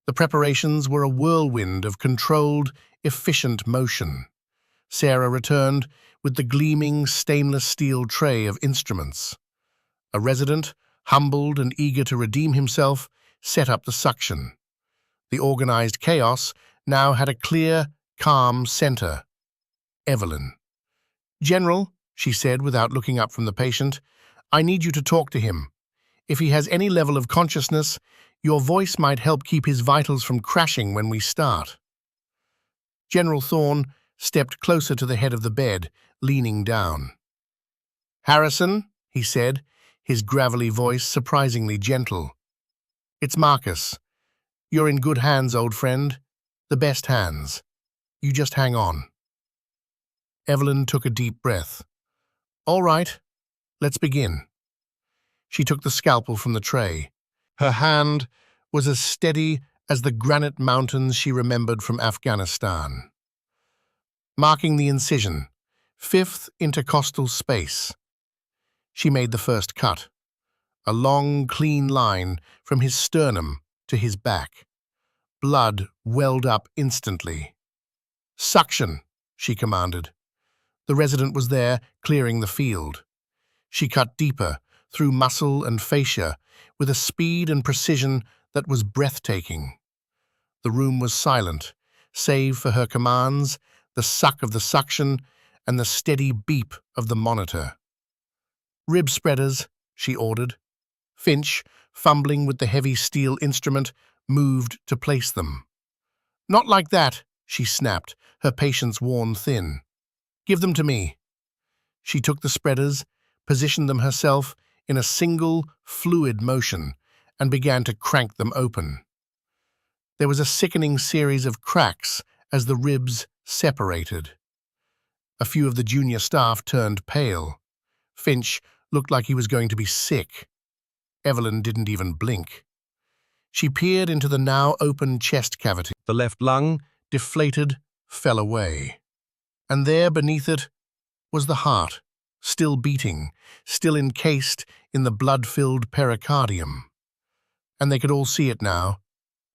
A: The preparations were a whirlwind of controlled, efficient motion. Sarah returned with the gleaming stainless steel tray of instruments. A resident, humbled and eager to redeem himself, set up the suction. The organized chaos now had a clear, calm center. Evelyn. "General," she said without looking up from the patient, "I need you to talk to him. If he has any level of consciousness, your voice might help keep his vitals from crashing when we start." General Thorne stepped closer to the head of the bed, leaning down. "Harrison," he said, his gravelly voice surprisingly gentle. "It's Marcus. You're in good hands, old friend. The best hands. You just hang on." Evelyn took a deep breath. "All right, let's begin." She took the scalpel from the tray. Her hand was as steady as the granite mountains she remembered from Afghanistan. Marking the incision, 5th intercostal space. She made the first cut, a long, clean line from his sternum to his back. Blood welled up instantly. "Suction," she commanded. The resident was there, clearing the field. She cut deeper, through muscle and fascia, with a speed and precision that was breathtaking. The room was silent, save for her commands, the suck of the suction, and the steady beep of the monitor. "Rib spreaders," she ordered. Finch, fumbling with the heavy steel instrument, moved to place them. "Not like that," she snapped, her patience worn thin. "Give them to me." She took the spreaders, positioned them herself in a single, fluid motion, and began to crank them open. There was a sickening series of cracks as the ribs separated. A few of the junior staff turned pale. Finch looked like he was going to be sick. Evelyn didn't even blink. She peered into the now open chest cavity. The left lung, deflated, fell away. And there, beneath it, was the heart, still beating, still encased in the blood-filled pericardium. And they could all see it now,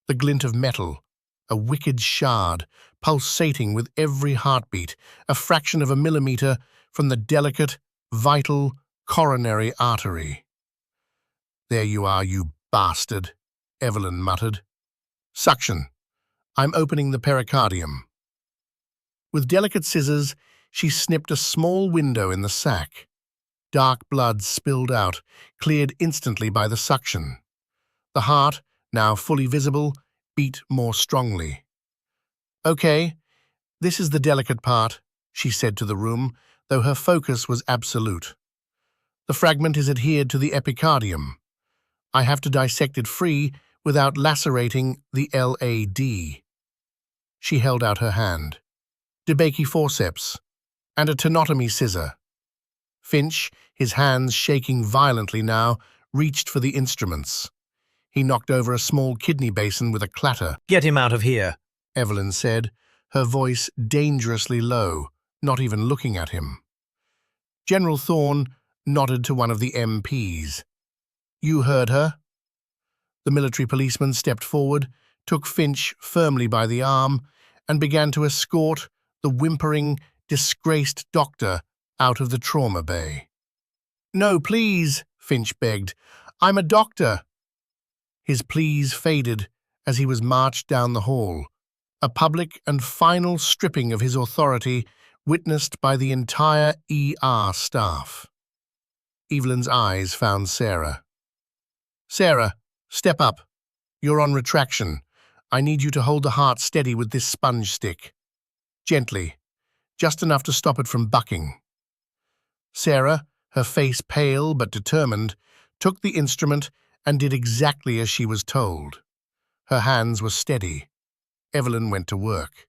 A: the glint of metal, a wicked shard, pulsating with every heartbeat, a fraction of a millimeter from the delicate, vital, coronary artery. "There you are, you bastard," Evelyn muttered. "Suction. I'm opening the pericardium." With delicate scissors, she snipped a small window in the sac. Dark blood spilled out, cleared instantly by the suction. The heart, now fully visible, beat more strongly. "Okay, this is the delicate part," she said to the room, though her focus was absolute. "The fragment is adhered to the epicardium. I have to dissect it free without lacerating the LAD." She held out her hand. "DeBakey forceps and a tenotomy scissor." Finch, his hands shaking violently now, reached for the instruments. He knocked over a small kidney basin with a clatter.
B: "Get him out of here,"
A: Evelyn said, her voice dangerously low, not even looking at him. General Thorne nodded to one of the MPs. "You heard her." The military policeman stepped forward, took Finch firmly by the arm, and began to escort the whimpering, disgraced doctor out of the trauma bay. "No, please," Finch begged. "I'm a doctor." His pleas faded as he was marched down the hall, a public and final stripping of his authority witnessed by the entire ER staff. Evelyn's eyes found Sarah. "Sarah," Step up. You're on retraction. I need you to hold the heart steady with this sponge stick. Gently, just enough to stop it from bucking. Sarah, her face pale but determined, took the instrument and did exactly as she was told. Her hands were steady. Evelyn went to work.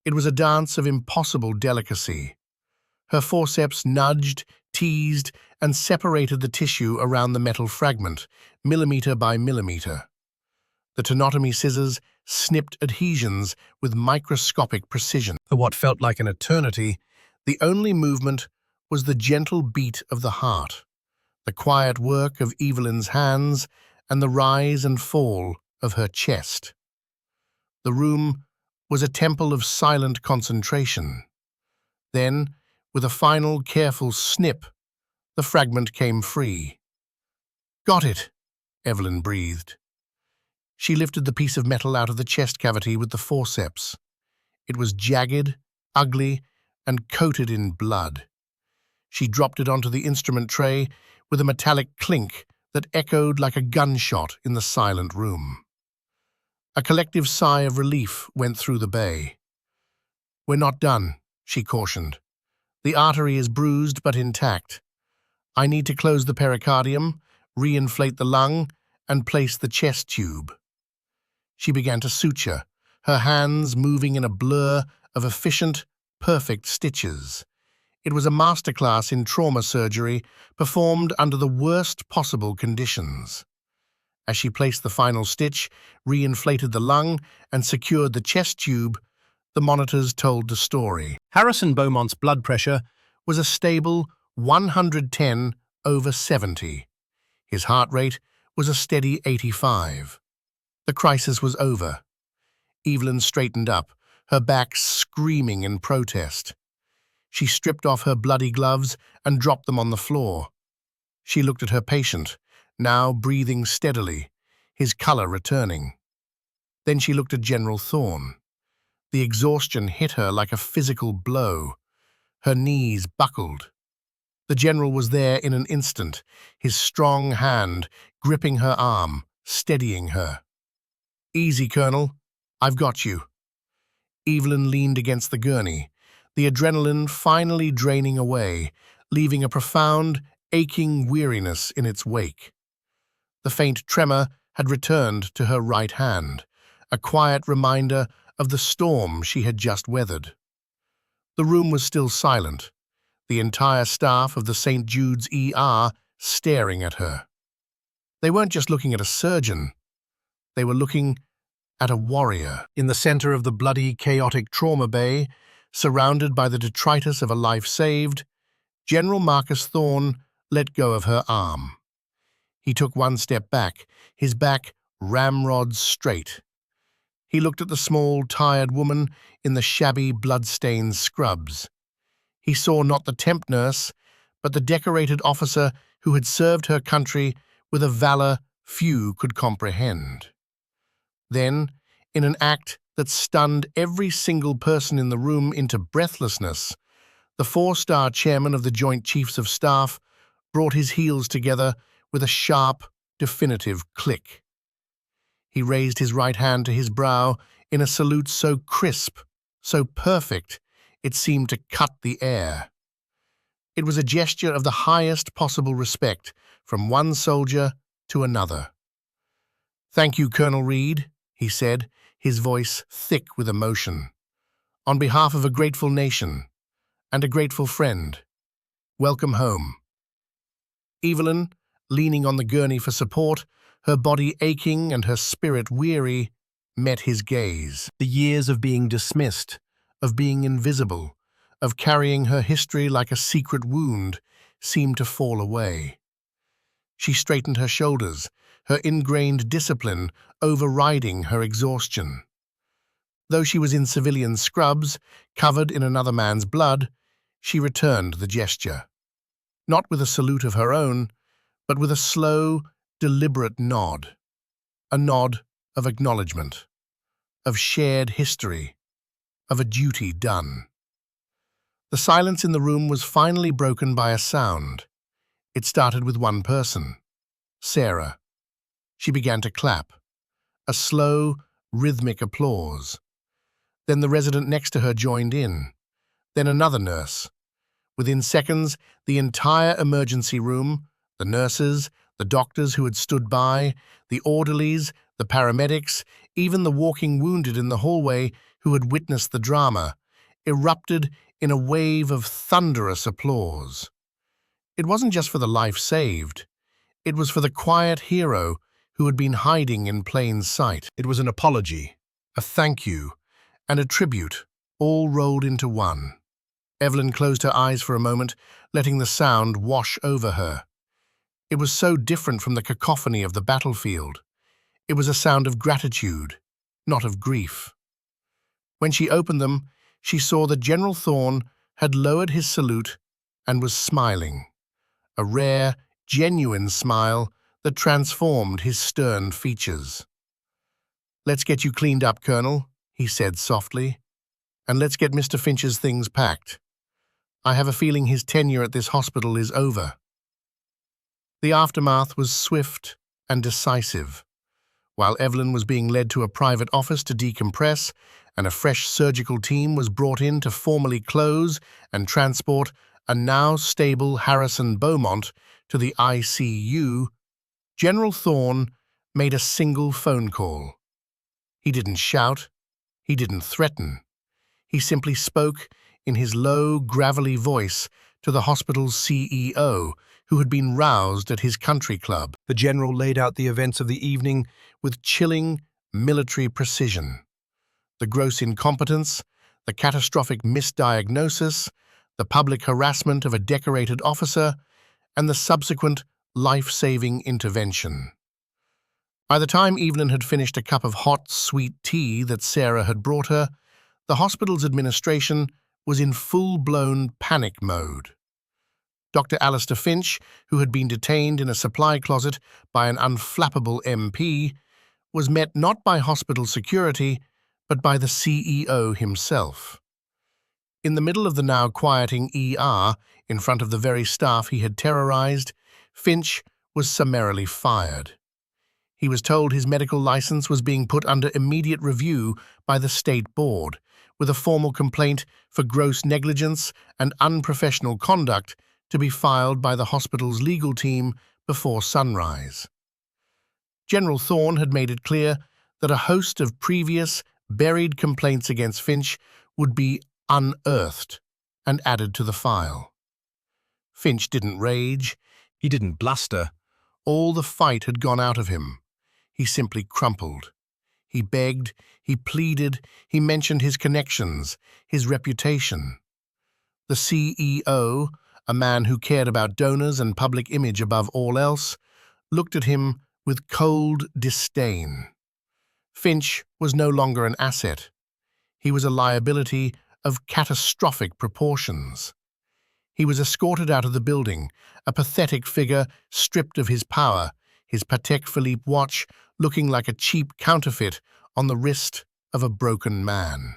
A: It was a dance of impossible delicacy. Her forceps nudged, teased, and separated the tissue around the metal fragment, millimeter by millimeter. The tenotomy scissors snipped adhesions with microscopic precision.
C: For what felt like an eternity,
A: The only movement was the gentle beat of the heart, the quiet work of Evelyn's hands, and the rise and fall of her chest. The room was a temple of silent concentration. Then, with a final careful snip, the fragment came free. "Got it," Evelyn breathed. She lifted the piece of metal out of the chest cavity with the forceps. It was jagged, ugly, and coated in blood. She dropped it onto the instrument tray with a metallic clink that echoed like a gunshot in the silent room. A collective sigh of relief went through the bay. "We're not done," she cautioned. "The artery is bruised but intact. I need to close the pericardium, reinflate the lung, and place the chest tube." She began to suture, her hands moving in a blur of efficient, perfect stitches. It was a masterclass in trauma surgery performed under the worst possible conditions. As she placed the final stitch, reinflated the lung, and secured the chest tube, the monitors told the story.
C: Harrison Beaumont's blood pressure
A: Was a stable 110/70. His heart rate was a steady 85. The crisis was over. Evelyn straightened up, her back screaming in protest. She stripped off her bloody gloves and dropped them on the floor. She looked at her patient, now breathing steadily, his color returning. Then she looked at General Thorne. The exhaustion hit her like a physical blow. Her knees buckled. The general was there in an instant, his strong hand gripping her arm, steadying her. "Easy, Colonel. I've got you." Evelyn leaned against the gurney, the adrenaline finally draining away, leaving a profound, aching weariness in its wake. The faint tremor had returned to her right hand, a quiet reminder of the storm she had just weathered. The room was still silent, the entire staff of the St. Jude's ER staring at her. They weren't just looking at a surgeon. They were looking at a warrior. In the center of the bloody, chaotic trauma bay, surrounded by the detritus of a life saved, General Marcus Thorne let go of her arm. He took one step back, his back ramrod straight. He looked at the small, tired woman in the shabby, blood-stained scrubs. He saw not the temp nurse, but the decorated officer who had served her country with a valor few could comprehend. Then, in an act that stunned every single person in the room into breathlessness, the four-star chairman of the Joint Chiefs of Staff brought his heels together with a sharp, definitive click. He raised his right hand to his brow in a salute so crisp, so perfect, it seemed to cut the air. It was a gesture of the highest possible respect from one soldier to another. "Thank you, Colonel Reed," he said, his voice thick with emotion. "On behalf of a grateful nation and a grateful friend, welcome home." Evelyn, leaning on the gurney for support, her body aching and her spirit weary, met his gaze. The years of being dismissed, of being invisible, of carrying her history like a secret wound, seemed to fall away. She straightened her shoulders, her ingrained discipline overriding her exhaustion. Though she was in civilian scrubs, covered in another man's blood, she returned the gesture. Not with a salute of her own, but with a slow, deliberate nod. A nod of acknowledgement, of shared history, of a duty done. The silence in the room was finally broken by a sound. It started with one person, Sarah. She began to clap. A slow, rhythmic applause. Then the resident next to her joined in. Then another nurse. Within seconds, the entire emergency room, the nurses, the doctors who had stood by, the orderlies, the paramedics, even the walking wounded in the hallway who had witnessed the drama, erupted in a wave of thunderous applause. It wasn't just for the life saved. It was for the quiet hero who had been hiding in plain sight.
C: It was an apology.
A: A thank you and a tribute, all rolled into one. Evelyn closed her eyes for a moment, letting the sound wash over her. It was so different from the cacophony of the battlefield. It was a sound of gratitude, not of grief. When she opened them, she saw that General Thorne had lowered his salute and was smiling. A rare, genuine smile that transformed his stern features. "Let's get you cleaned up, Colonel," he said softly. "And let's get Mr. Finch's things packed. I have a feeling his tenure at this hospital is over." The aftermath was swift and decisive. While Evelyn was being led to a private office to decompress, and a fresh surgical team was brought in to formally close and transport a now stable Harrison Beaumont to the ICU, General Thorne made a single phone call. He didn't shout. He didn't threaten. He simply spoke in his low, gravelly voice to the hospital's CEO, who had been roused at his country club. The general laid out the events of the evening with chilling military precision. The gross incompetence, the catastrophic misdiagnosis, the public harassment of a decorated officer, and the subsequent life-saving intervention. By the time Evelyn had finished a cup of hot, sweet tea that Sarah had brought her, the hospital's administration was in full-blown panic mode. Dr. Alistair Finch, who had been detained in a supply closet by an unflappable MP, was met not by hospital security, but by the CEO himself. In the middle of the now quieting ER, in front of the very staff he had terrorized, Finch was summarily fired. He was told his medical license was being put under immediate review by the state board, with a formal complaint for gross negligence and unprofessional conduct to be filed by the hospital's legal team before sunrise. General Thorne had made it clear that a host of previous, buried complaints against Finch would be unearthed and added to the file. Finch didn't rage.
C: He didn't bluster.
A: All the fight had gone out of him. He simply crumpled. He begged, he pleaded, he mentioned his connections, his reputation. The CEO, a man who cared about donors and public image above all else, looked at him with cold disdain. Finch was no longer an asset. He was a liability of catastrophic proportions. He was escorted out of the building, a pathetic figure stripped of his power, his Patek Philippe watch looking like a cheap counterfeit on the wrist of a broken man.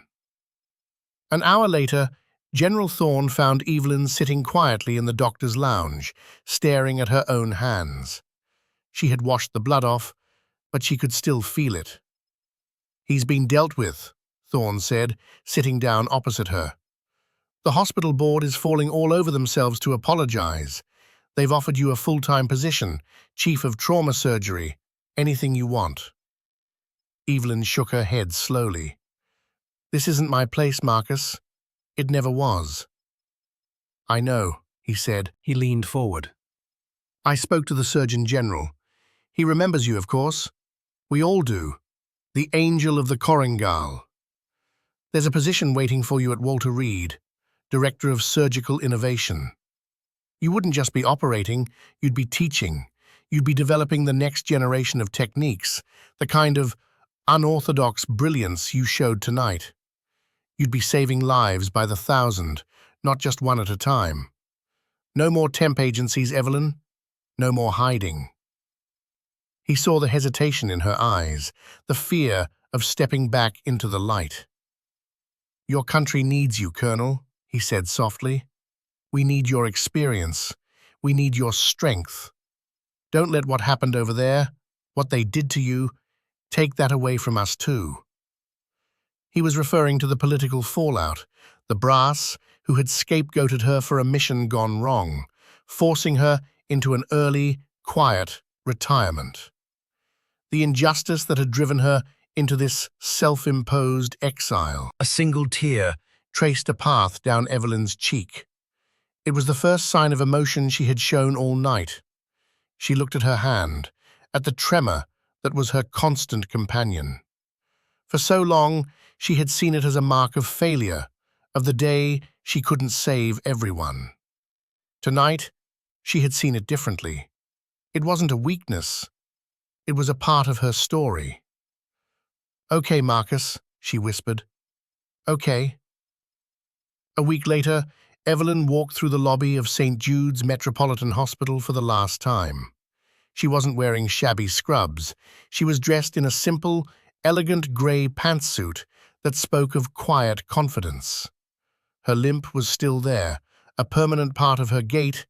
A: An hour later, General Thorne found Evelyn sitting quietly in the doctor's lounge, staring at her own hands. She had washed the blood off, but she could still feel it. "He's been dealt with," Thorne said, sitting down opposite her. "The hospital board is falling all over themselves to apologize. They've offered you a full-time position, chief of trauma surgery, anything you want." Evelyn shook her head slowly. "This isn't my place, Marcus. It never was." "I know," he said.
C: He leaned forward.
A: "I spoke to the Surgeon General. He remembers you, of course. We all do. The Angel of the Korengal. There's a position waiting for you at Walter Reed, Director of Surgical Innovation. You wouldn't just be operating, you'd be teaching. You'd be developing the next generation of techniques, the kind of unorthodox brilliance you showed tonight. You'd be saving lives by the thousand, not just one at a time. No more temp agencies, Evelyn. No more hiding." He saw the hesitation in her eyes, the fear of stepping back into the light. "Your country needs you, Colonel," he said softly. "We need your experience. We need your strength. Don't let what happened over there, What they did to you, take that away from us too. He was referring to the political fallout, the brass who had scapegoated her for a mission gone wrong, forcing her into an early, quiet retirement. The injustice that had driven her into this self-imposed exile.
C: A single tear.
A: Traced a path down Evelyn's cheek. It was the first sign of emotion she had shown all night. She looked at her hand, at the tremor that was her constant companion. For so long, she had seen it as a mark of failure, of the day she couldn't save everyone. Tonight, she had seen it differently. It wasn't a weakness. It was a part of her story. "Okay, Marcus," she whispered. "Okay." A week later, Evelyn walked through the lobby of St. Jude's Metropolitan Hospital for the last time. She wasn't wearing shabby scrubs. She was dressed in a simple, elegant grey pantsuit that spoke of quiet confidence. Her limp was still there, a permanent part of her gait,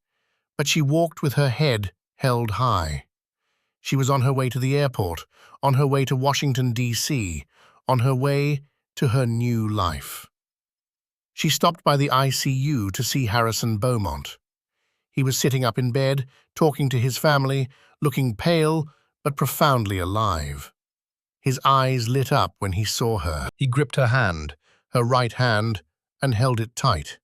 A: but she walked with her head held high. She was on her way to the airport, on her way to Washington, D.C., on her way to her new life. She stopped by the ICU to see Harrison Beaumont. He was sitting up in bed, talking to his family, looking pale but profoundly alive. His eyes lit up when he saw her. He gripped her hand, her right hand, and held it tight.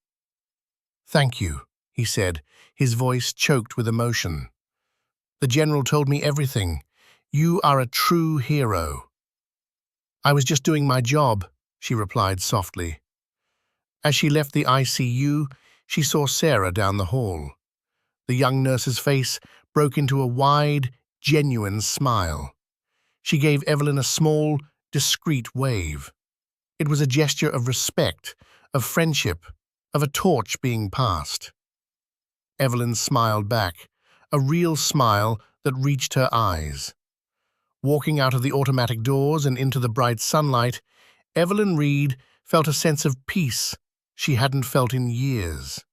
A: "Thank you," he said, his voice choked with emotion. "The general told me everything. You are a true hero." "I was just doing my job," she replied softly. As she left the ICU, she saw Sarah down the hall. The young nurse's face broke into a wide, genuine smile. She gave Evelyn a small, discreet wave. It was a gesture of respect, of friendship, of a torch being passed. Evelyn smiled back, a real smile that reached her eyes. Walking out of the automatic doors and into the bright sunlight, Evelyn Reed felt a sense of peace she hadn't felt in years.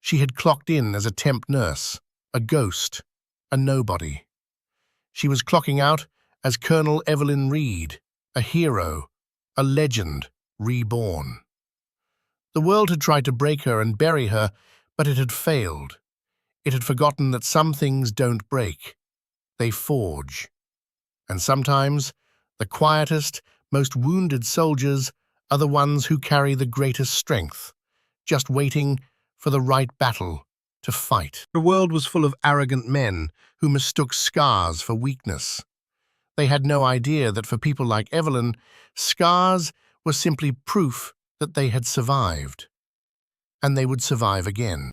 A: She had clocked in as a temp nurse, a ghost, a nobody. She was clocking out as Colonel Evelyn Reed, a hero, a legend reborn. The world had tried to break her and bury her, but it had failed. It had forgotten that some things don't break, they forge. And sometimes, the quietest, most wounded soldiers are the ones who carry the greatest strength, just waiting for the right battle to fight. The world was full of arrogant men who mistook scars for weakness. They had no idea that for people like Evelyn, scars were simply proof that they had survived. And they would survive again.